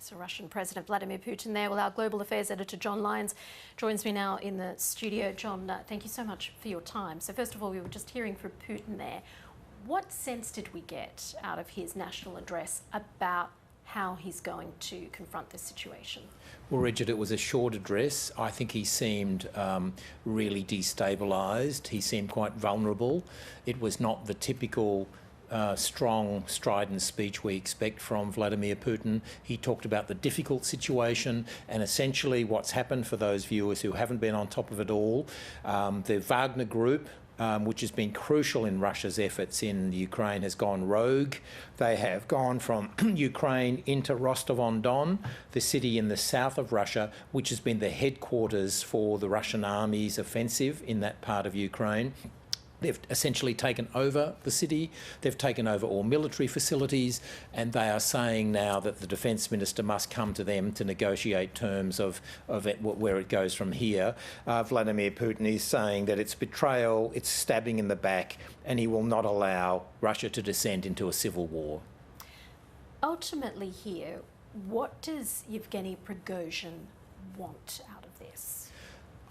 So Russian President Vladimir Putin there. Well, our Global Affairs Editor John Lyons joins me now in the studio. John, thank you so much for your time. So first of all, we were just hearing from Putin there. What sense did we get out of his national address about how he's going to confront this situation? Well, Richard, it was a short address. I think he seemed really destabilised. He seemed quite vulnerable. It was not the typical strong, strident speech we expect from Vladimir Putin. He talked about the difficult situation and essentially what's happened for those viewers who haven't been on top of it all. The Wagner group, which has been crucial in Russia's efforts in Ukraine, has gone rogue. They have gone from Ukraine into Rostov-on-Don, the city in the south of Russia, which has been the headquarters for the Russian army's offensive in that part of Ukraine. They've essentially taken over the city, they've taken over all military facilities, and they are saying now that the Defence Minister must come to them to negotiate terms of it, where it goes from here. Vladimir Putin is saying that it's betrayal, it's stabbing in the back, and he will not allow Russia to descend into a civil war. Ultimately here, what does Yevgeny Prigozhin want out of this?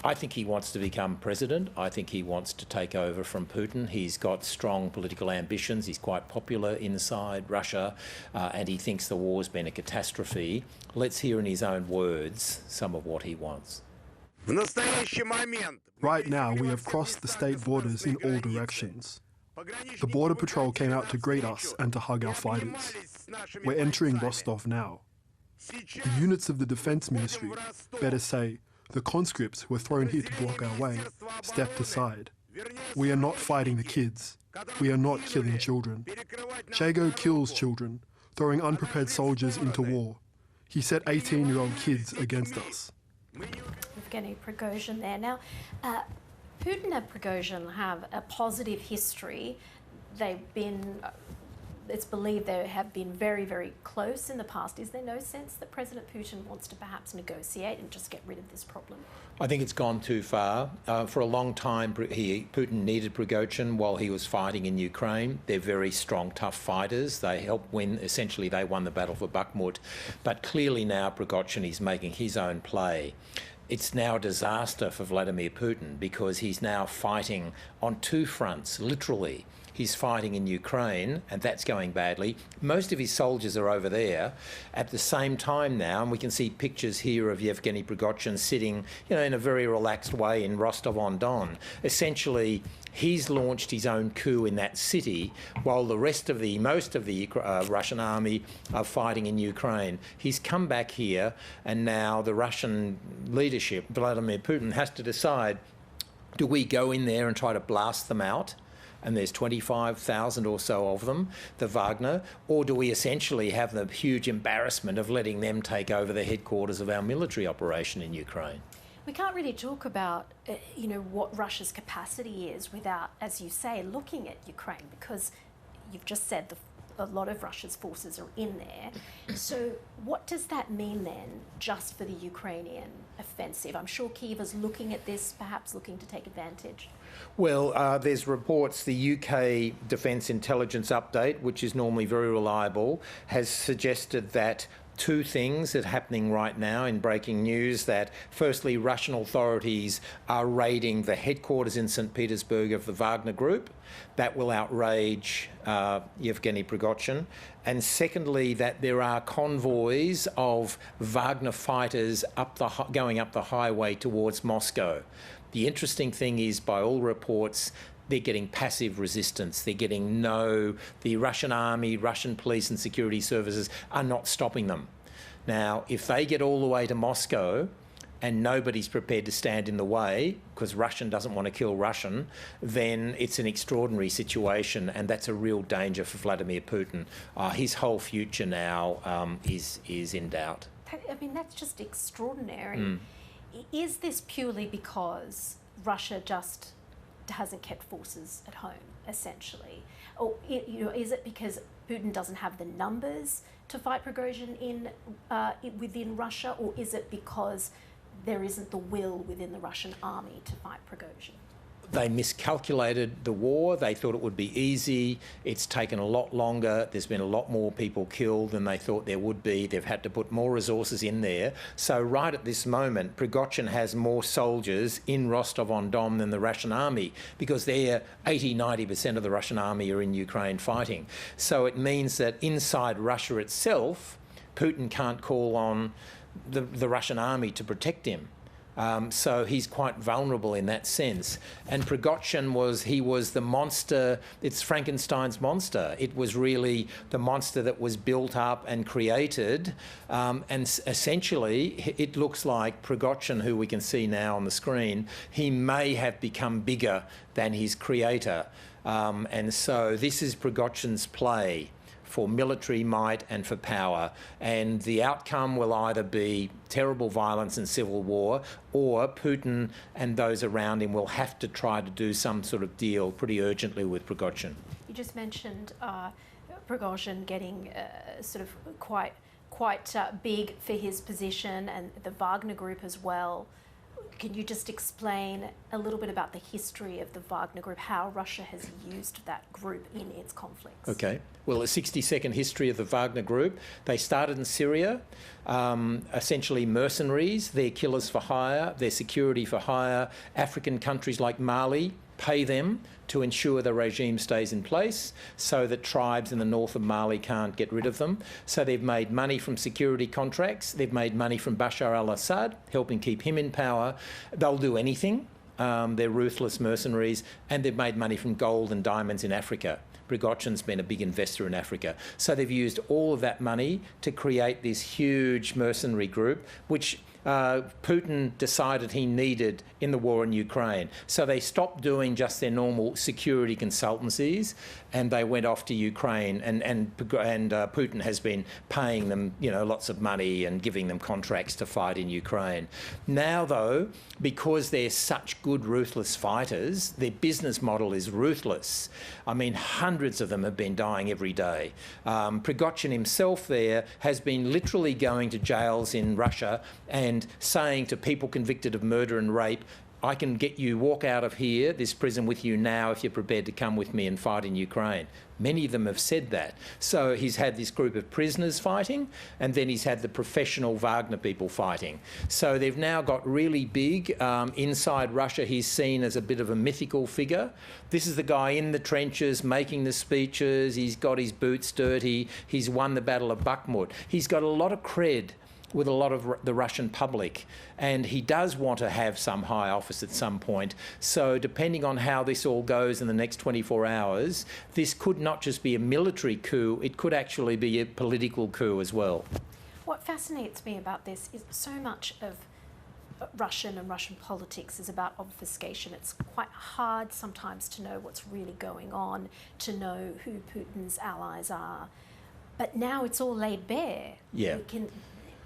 I think he wants to become president. I think he wants to take over from Putin. He's got strong political ambitions. He's quite popular inside Russia, and he thinks the war's been a catastrophe. Let's hear in his own words some of what he wants. Right now, we have crossed the state borders in all directions. The Border Patrol came out to greet us and to hug our fighters. We're entering Rostov now. The units of the Defence Ministry, better say, the conscripts who were thrown here to block our way, stepped aside. We are not fighting the kids. We are not killing children. Chago kills children, throwing unprepared soldiers into war. He set 18-year-old kids against us. Yevgeny Prigozhin there. Now, Putin and Prigozhin have a positive history. It's believed they have been very, very close in the past. Is there no sense that President Putin wants to perhaps negotiate and just get rid of this problem? I think it's gone too far. For a long time, Putin needed Prigozhin while he was fighting in Ukraine. They're very strong, tough fighters. They helped win. Essentially, they won the battle for Bakhmut. But clearly now Prigozhin is making his own play. It's now a disaster for Vladimir Putin because he's now fighting on two fronts, literally. He's fighting in Ukraine, and that's going badly. Most of his soldiers are over there. At the same time now, and we can see pictures here of Yevgeny Prigozhin sitting, in a very relaxed way in Rostov-on-Don. Essentially, he's launched his own coup in that city, while most of the Russian army are fighting in Ukraine. He's come back here, and now the Russian leadership, Vladimir Putin, has to decide, do we go in there and try to blast them out? And there's 25,000 or so of them, the Wagner, or do we essentially have the huge embarrassment of letting them take over the headquarters of our military operation in Ukraine? We can't really talk about, what Russia's capacity is without, as you say, looking at Ukraine, because you've just said a lot of Russia's forces are in there. So what does that mean then just for the Ukrainian offensive? I'm sure Kyiv is looking at this, perhaps looking to take advantage. Well, there's reports, the UK Defence Intelligence Update, which is normally very reliable, has suggested that two things are happening right now in breaking news. That firstly, Russian authorities are raiding the headquarters in St. Petersburg of the Wagner Group. That will outrage Yevgeny Prigozhin. And secondly, that there are convoys of Wagner fighters going up the highway towards Moscow. The interesting thing is, by all reports, they're getting passive resistance. They're getting the Russian army, Russian police and security services are not stopping them. Now, if they get all the way to Moscow and nobody's prepared to stand in the way because Russian doesn't want to kill Russian, then it's an extraordinary situation, and that's a real danger for Vladimir Putin. His whole future now is in doubt. I mean, that's just extraordinary. Is this purely because Russia just hasn't kept forces at home, essentially? Or is it because Putin doesn't have the numbers to fight Prigozhin within Russia, or is it because there isn't the will within the Russian army to fight Prigozhin? They miscalculated the war. They thought it would be easy. It's taken a lot longer. There's been a lot more people killed than they thought there would be. They've had to put more resources in there. So right at this moment, Prigozhin has more soldiers in Rostov-on-Don than the Russian army, because they're 80–90% of the Russian army are in Ukraine fighting. So it means that inside Russia itself, Putin can't call on the Russian army to protect him. So he's quite vulnerable in that sense. And Prigozhin was the monster. It's Frankenstein's monster. It was really the monster that was built up and created. And essentially, it looks like Prigozhin, who we can see now on the screen, he may have become bigger than his creator. And so this is Prigozhin's play for military might and for power. And the outcome will either be terrible violence and civil war, or Putin and those around him will have to try to do some sort of deal pretty urgently with Prigozhin. You just mentioned Prigozhin getting sort of quite big for his position, and the Wagner group as well. Can you just explain a little bit about the history of the Wagner group, how Russia has used that group in its conflicts? Okay. Well, a 60-second history of the Wagner group. They started in Syria, essentially mercenaries. They're killers for hire, they're security for hire. African countries like Mali pay them to ensure the regime stays in place so that tribes in the north of Mali can't get rid of them. So they've made money from security contracts. They've made money from Bashar al-Assad, helping keep him in power. They'll do anything. They're ruthless mercenaries. And they've made money from gold and diamonds in Africa. Prigozhin's been a big investor in Africa. So they've used all of that money to create this huge mercenary group, which Putin decided he needed in the war in Ukraine. So they stopped doing just their normal security consultancies, and they went off to Ukraine, and Putin has been paying them, lots of money and giving them contracts to fight in Ukraine. Now, though, because they're such good, ruthless fighters, their business model is ruthless. I mean, hundreds of them have been dying every day. Prigozhin himself there has been literally going to jails in Russia and saying to people convicted of murder and rape, I can get you, walk out of here, this prison with you now, if you're prepared to come with me and fight in Ukraine. Many of them have said that. So he's had this group of prisoners fighting, and then he's had the professional Wagner people fighting. So they've now got really big. Inside Russia, he's seen as a bit of a mythical figure. This is the guy in the trenches making the speeches. He's got his boots dirty. He's won the Battle of Bakhmut. He's got a lot of cred with a lot of the Russian public, and he does want to have some high office at some point. So depending on how this all goes in the next 24 hours, this could not just be a military coup, it could actually be a political coup as well. What fascinates me about this is so much of Russian politics is about obfuscation. It's quite hard sometimes to know what's really going on, to know who Putin's allies are. But now it's all laid bare. Yeah.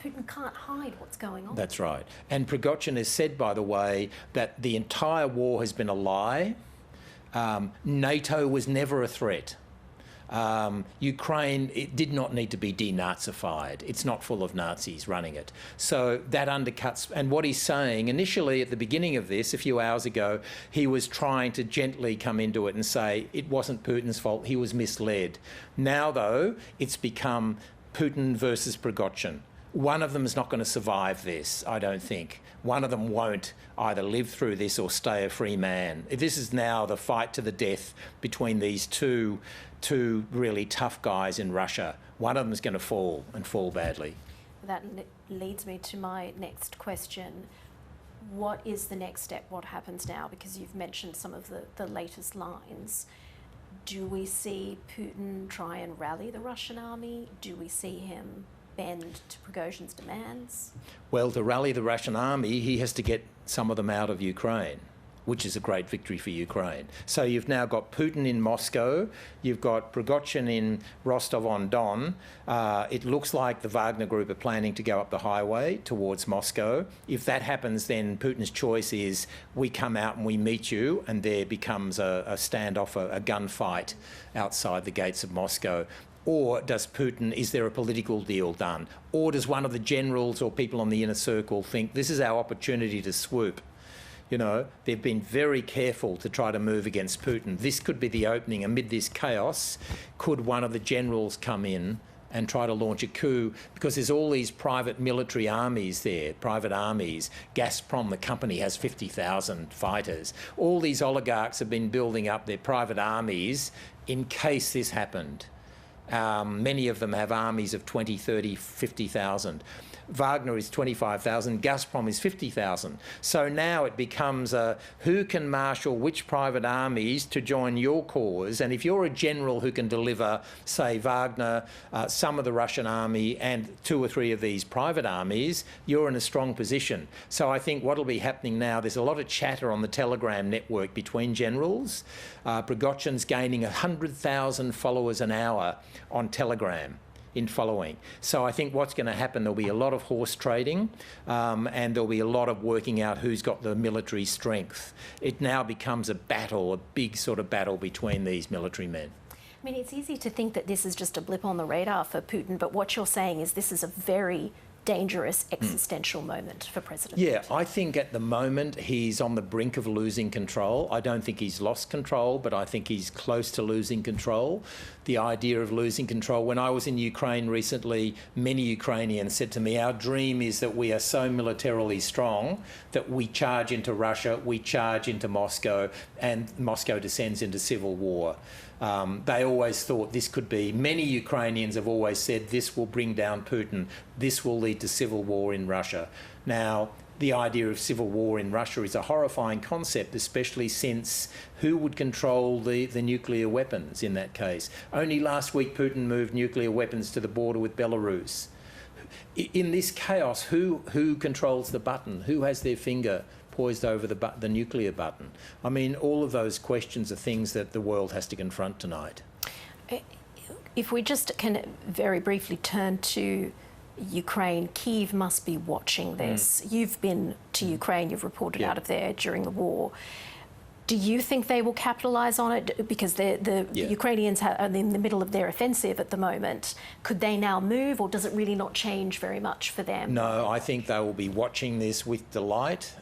Putin can't hide what's going on. That's right. And Prigozhin has said, by the way, that the entire war has been a lie. NATO was never a threat. Ukraine, it did not need to be denazified. It's not full of Nazis running it. So that undercuts, and what he's saying, initially at the beginning of this, a few hours ago, he was trying to gently come into it and say it wasn't Putin's fault, he was misled. Now, though, it's become Putin versus Prigozhin. One of them is not going to survive this, I don't think. One of them won't either live through this or stay a free man. This is now the fight to the death between these two really tough guys in Russia. One of them is going to fall, and fall badly. That leads me to my next question. What is the next step? What happens now? Because you've mentioned some of the latest lines. Do we see Putin try and rally the Russian army? Do we see him bend to Prigozhin's demands? Well, to rally the Russian army, he has to get some of them out of Ukraine, which is a great victory for Ukraine. So you've now got Putin in Moscow, you've got Prigozhin in Rostov-on-Don. It looks like the Wagner group are planning to go up the highway towards Moscow. If that happens, then Putin's choice is we come out and we meet you, and there becomes a standoff, a gunfight outside the gates of Moscow. Or is there a political deal done? Or does one of the generals or people on the inner circle think this is our opportunity to swoop? You know, they've been very careful to try to move against Putin. This could be the opening. Amid this chaos, could one of the generals come in and try to launch a coup, because there's all these private military armies there, private armies. Gazprom, the company, has 50,000 fighters. All these oligarchs have been building up their private armies in case this happened. Many of them have armies of 20, 30, 50,000. Wagner is 25,000, Gazprom is 50,000. So now it becomes who can marshal which private armies to join your cause, and if you're a general who can deliver, say, Wagner, some of the Russian army and 2 or 3 of these private armies, you're in a strong position. So I think what will be happening now, there's a lot of chatter on the Telegram network between generals. Prigozhin's gaining 100,000 followers an hour on Telegram in following. So I think what's going to happen, there'll be a lot of horse trading, and there'll be a lot of working out who's got the military strength. It now becomes a battle, a big sort of battle between these military men. I mean, it's easy to think that this is just a blip on the radar for Putin, but what you're saying is this is a very dangerous existential moment for President Yeah, Putin. I think at the moment he's on the brink of losing control. I don't think he's lost control, but I think he's close to losing control. The idea of losing control. When I was in Ukraine recently, many Ukrainians said to me, our dream is that we are so militarily strong that we charge into Russia, we charge into Moscow, and Moscow descends into civil war. They always thought this could be, many Ukrainians have always said this will bring down Putin, this will lead to civil war in Russia. Now, the idea of civil war in Russia is a horrifying concept, especially since who would control the nuclear weapons in that case? Only last week Putin moved nuclear weapons to the border with Belarus. In this chaos, who controls the button? Who has their finger poised over the nuclear button? I mean, all of those questions are things that the world has to confront tonight. If we just can very briefly turn to Ukraine, Kyiv must be watching this. You've been to Ukraine, you've reported out of there during the war. Do you think they will capitalise on it? Because the Ukrainians are in the middle of their offensive at the moment. Could they now move, or does it really not change very much for them? No, I think they will be watching this with delight,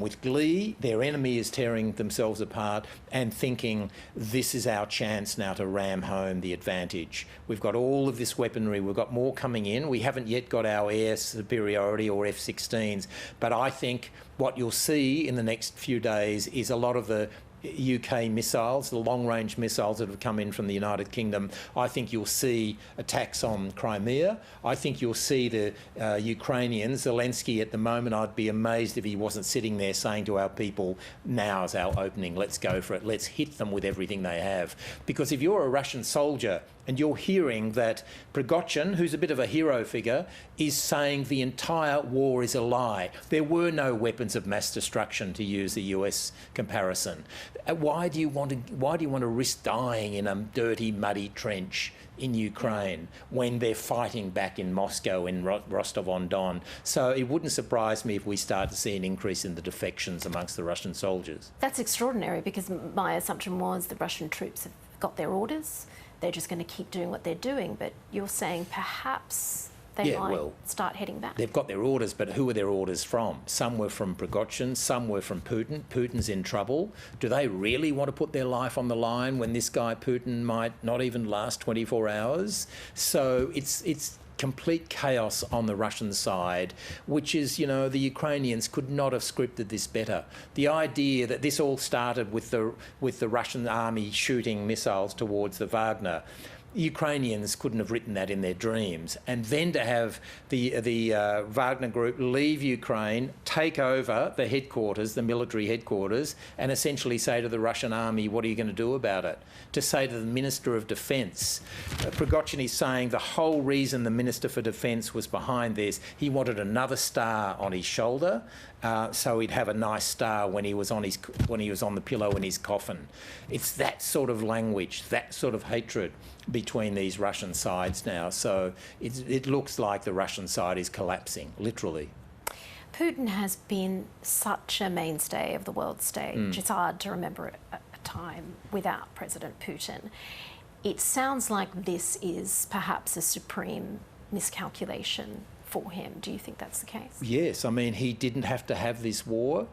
with glee. Their enemy is tearing themselves apart and thinking, this is our chance now to ram home the advantage. We've got all of this weaponry, we've got more coming in. We haven't yet got our air superiority or F-16s, but I think what you'll see in the next few days is a lot of the UK missiles, the long-range missiles that have come in from the United Kingdom. I think you'll see attacks on Crimea. I think you'll see the Ukrainians, Zelensky at the moment, I'd be amazed if he wasn't sitting there saying to our people, now's our opening, let's go for it, let's hit them with everything they have. Because if you're a Russian soldier and you're hearing that Prigozhin, who's a bit of a hero figure, is saying the entire war is a lie. There were no weapons of mass destruction, to use the US comparison. Why do you want to risk dying in a dirty, muddy trench in Ukraine when they're fighting back in Moscow, in Rostov-on-Don? So it wouldn't surprise me if we start to see an increase in the defections amongst the Russian soldiers. That's extraordinary, because my assumption was the Russian troops have got their orders. They're just going to keep doing what they're doing. But you're saying perhaps they might start heading back. They've got their orders, but who are their orders from? Some were from Prigozhin, some were from Putin. Putin's in trouble. Do they really want to put their life on the line when this guy Putin might not even last 24 hours? So it's complete chaos on the Russian side, which is, you know, the Ukrainians could not have scripted this better. The idea that this all started with the Russian army shooting missiles towards the Wagner. Ukrainians couldn't have written that in their dreams. And then to have the Wagner group leave Ukraine, take over the headquarters, the military headquarters, and essentially say to the Russian army, what are you going to do about it? To say to the Minister of Defence, Prigozhin is saying the whole reason the Minister for Defence was behind this, he wanted another star on his shoulder, so he'd have a nice star when he was on the pillow in his coffin. It's that sort of language, that sort of hatred between these Russian sides now. So it looks like the Russian side is collapsing, literally. Putin has been such a mainstay of the world stage. It's hard to remember a time without President Putin. It sounds like this is perhaps a supreme miscalculation for him. Do you think that's the case? Yes, I mean, he didn't have to have this war.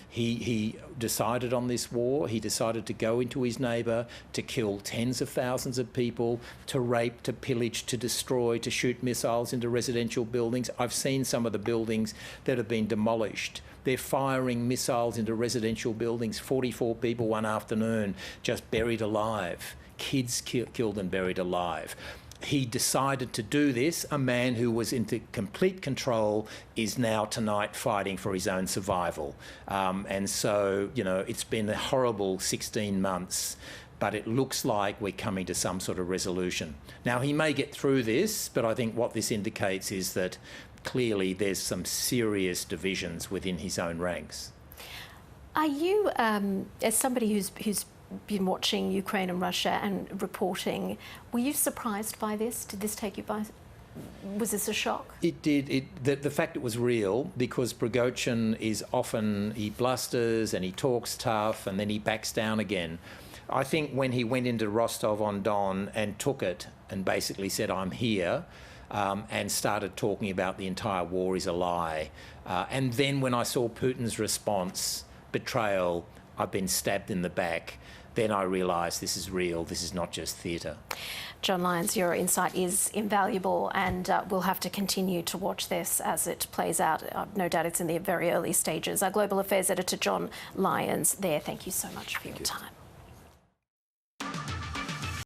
He decided on this war. He decided to go into his neighbour, to kill tens of thousands of people, to rape, to pillage, to destroy, to shoot missiles into residential buildings. I've seen some of the buildings that have been demolished. They're firing missiles into residential buildings. 44 people one afternoon just buried alive. Kids killed and buried alive. He decided to do this. A man who was into complete control is now tonight fighting for his own survival. And so, you know, it's been a horrible 16 months, but it looks like we're coming to some sort of resolution. Now, he may get through this, but I think what this indicates is that clearly there's some serious divisions within his own ranks. Are you, as somebody who's been watching Ukraine and Russia and reporting, were you surprised by this? Did this take you by? Was this a shock? It did. The fact it was real, because Prigozhin is often, he blusters and he talks tough and then he backs down again. I think when he went into Rostov-on-Don and took it and basically said, I'm here, and started talking about the entire war is a lie. And then when I saw Putin's response, betrayal, I've been stabbed in the back, then I realised this is real, this is not just theatre. John Lyons, your insight is invaluable, and we'll have to continue to watch this as it plays out. No doubt it's in the very early stages. Our Global Affairs Editor, John Lyons, there. Thank you so much for your time.